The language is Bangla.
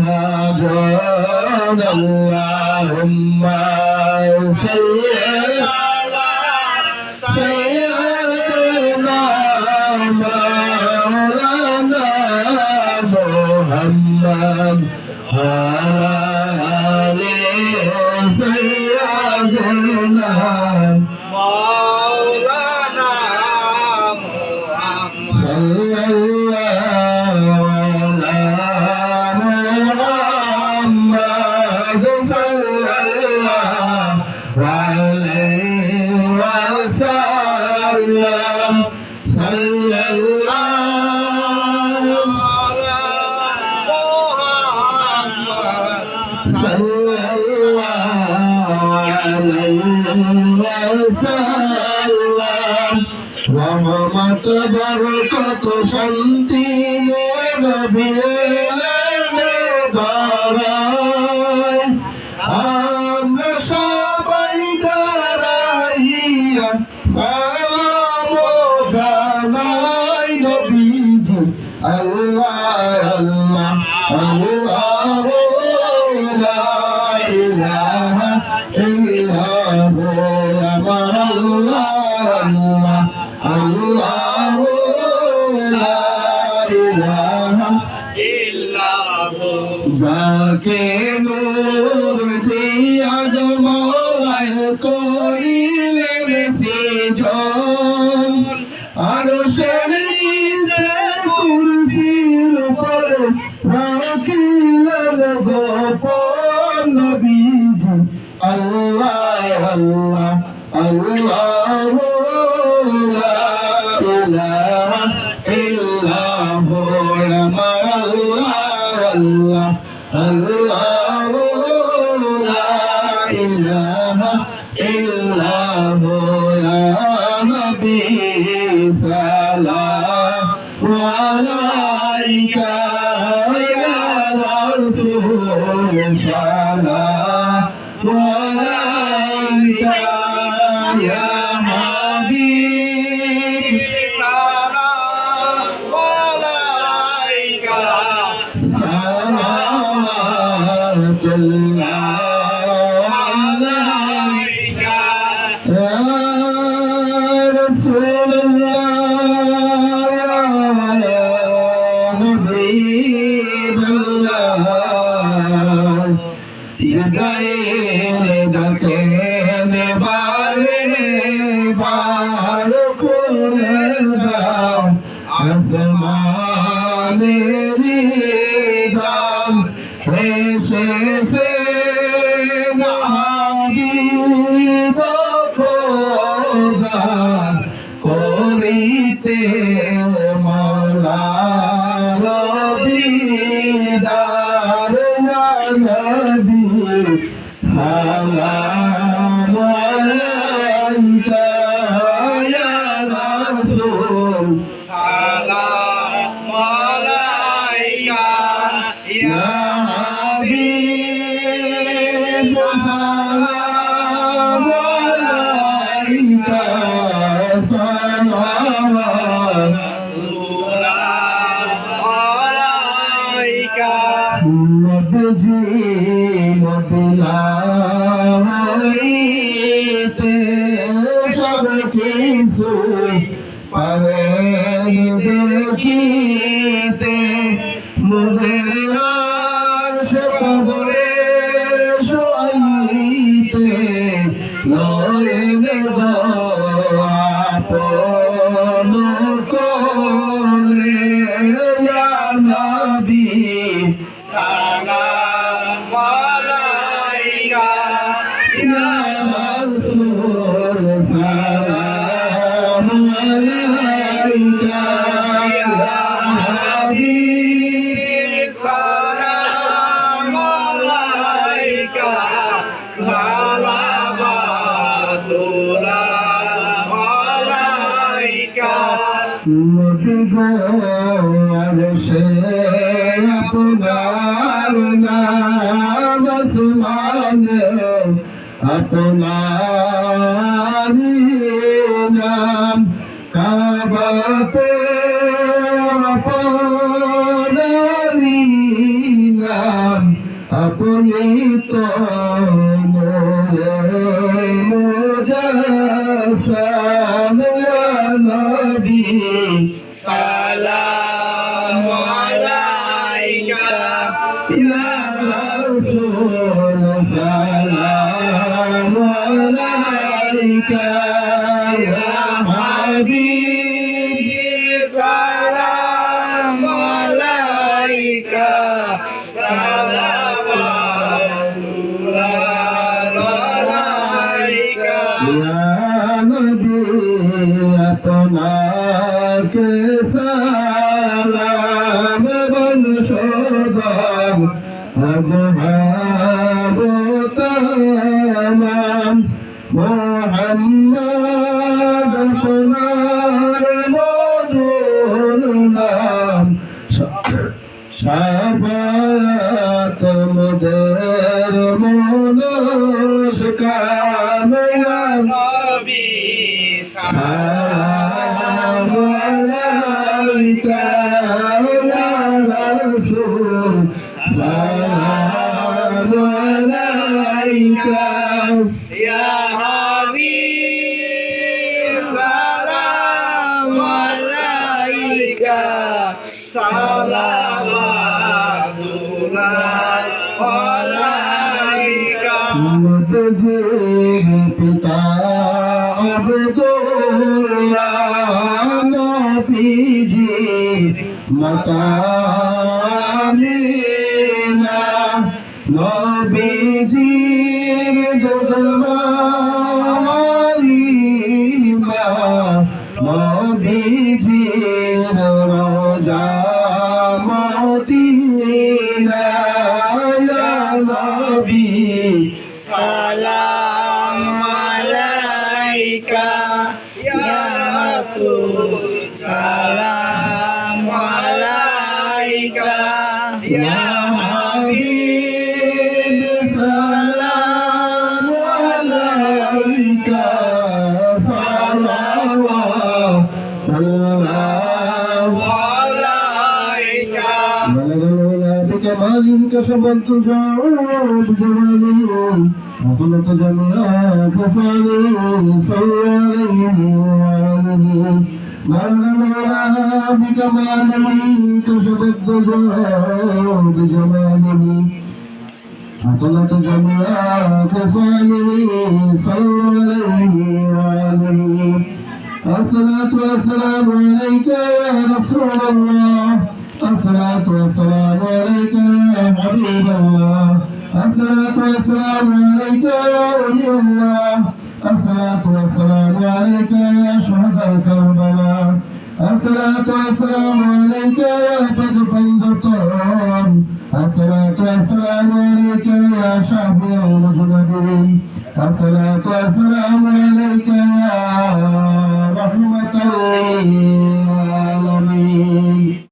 মহাজন আল্লাহুম্মা সাল্লি আলা সাইয়্যিদিনা মাওলানা মুহাম্মদ ওয়া আলা আলি সাইয়্যিদিনা মাওলানা মুহাম্মদ সাল্লাল্লাহু عليه وسلم صلى الله على محمد صلى الله عليه وسلم ورحمة بركة শান্তি নবী Allah Allah Allah la ilaha illallah Allah Allah la ilaha illallah যাকে নূর দিয়া মোলায় করিলেন সৃজন আরশের নিচে কুরসির উপরে রাখিলেন গোপন নবীজি আল্লাহ আল্লাহ আল্লাহ লা ইলাহা ইল্লাল্লাহ আল্লাহ আল্লাহ লা ইলাহা ইল্লাল্লাহ ইয়া নবী সালামু আলাইকা ইয়া রাসূল সালামু আলাইকা ইয়া হাবিব সালামু আলাইকা সালাতুল্লাহ আলাইকা ইয়া রাসূলুল্লাহ ইয়া হাবিবাল্লাহ জিবরাইল ডাকেন বারে বার করে দাও আসমানের নিদান শেষে হাবিব খোদার করিতে মওলার দিদার ইয়া নবী সালামু আলাইকা ইয়া রাসূল সালামু আলাইকা ইয়া হাবিব সালামু আলাইকা নবীজি মদিনা হইতে সব কিছু পারে দেখিতে মুদের লাশ কবরে শোয়াইতে নয়ন আপন করে ইয়া নবী সালামু আলাইকা ইয়া রাসূল সালামু আলাইকা ইয়া হাবিব সালামু আলাইকা সালাওয়াতুল্লাহ আলাইকা নবী গো আরশে আপনার নাম আসমানে আপনার নাম কাবাতে আপনার নাম আপনি তো মোরে মুজাসসাম ইয়া নবী সালাম আলাইকা ইয়া রাসূল সালাম আলাইকা ইয়া হাবিব সালাম আলাইকা সালাম আলাইকা ইয়া নবী আপনাকে সালাম বংশধর আজহাব তামাম মুহাম্মদ আপনার মধুর নাম শাফাত মুদের মনস্কামনা নবী সালাম আলাইকা ইয়া রাসূল সালাম আলাইকা ইয়া হাবিব সালাম আলাইকা সালামাতুল্লাহ আলাইকা মুঝে পিতা আব্দুল্লাহ নবীজি মাতা আমিনা নবীজির দুধমা মারিমা নবীজির রোজা মদিনা ইয়া নবী সালাম আলাইকা ইয়া রাসূল সালাম আলাইকা ইয়া হাবিব সালাম আলাইকা সালাওয়াতুল্লাহ আলাইকা بكماله كشفت جود جماله وصلت جميع كفاله صلى عليه وآله بكماله كشفت جود جماله وصلت جميع كفاله صلى عليه وآله الصلاة والسلام عليك يا رسول الله الصلاة والسلام عليك يا حبيب الله الصلاة والسلام عليك يا ولي الله الصلاة والسلام عليك يا شهداء كربلاء الصلاة والسلام عليك يا بدر الدطان الصلاة والسلام عليك يا شافي المجندين الصلاة والسلام عليك يا رحمة